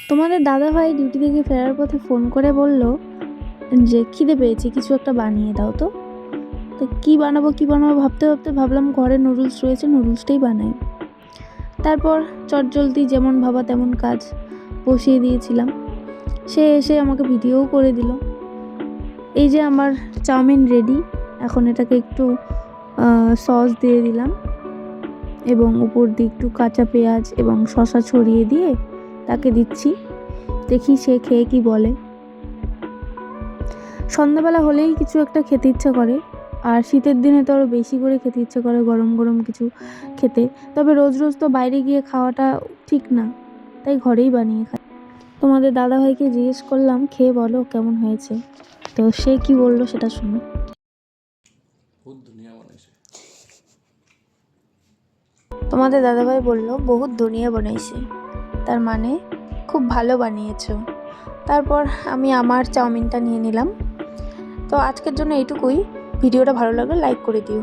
তোমাদের দাদাভাই ডিউটি থেকে ফেরার পথে ফোন করে বলল যে খিদে পেয়েছে, কিছু একটা বানিয়ে দাও। তো কী বানাবো ভাবতে ভাবতে ভাবলাম ঘরে নুডলস রয়েছে, নুডলসটাই বানাই। তারপর চটজলদি যেমন ভাবা তেমন কাজ বসিয়ে দিয়েছিলাম। সে এসে আমাকে ভিডিওও করে দিল। এই যে আমার চাউমিন রেডি। এখন এটাকে একটু সস দিয়ে দিলাম এবং উপর দিয়ে একটু কাঁচা পেঁয়াজ এবং শসা ছড়িয়ে দিয়ে তাকে দিচ্ছি। দেখি সে খেয়ে কি বলে। সন্ধ্যাবেলা হলেই কিছু একটা খেতে ইচ্ছা করে, আর শীতের দিনে তো আরও বেশি করে খেতে ইচ্ছা করে গরম গরম কিছু খেতে। তবে রোজ রোজ তো বাইরে গিয়ে খাওয়াটা ঠিক না, তাই ঘরেই বানিয়ে খাই। তোমাদের দাদাভাইকে জিজ্ঞেস করলাম খেয়ে বলো কেমন হয়েছে, তো সে কি বললো সেটা শুনো। তোমাদের দাদাভাই বলল বহুত দুনিয়া বানাইছে, তার মানে খুব ভালো বানিয়েছো। তারপর আমি আমার চাউমিনটা নিয়ে নিলাম। তো আজকের জন্য এইটুকুই। ভিডিওটা ভালো লাগলে লাইক করে দিও।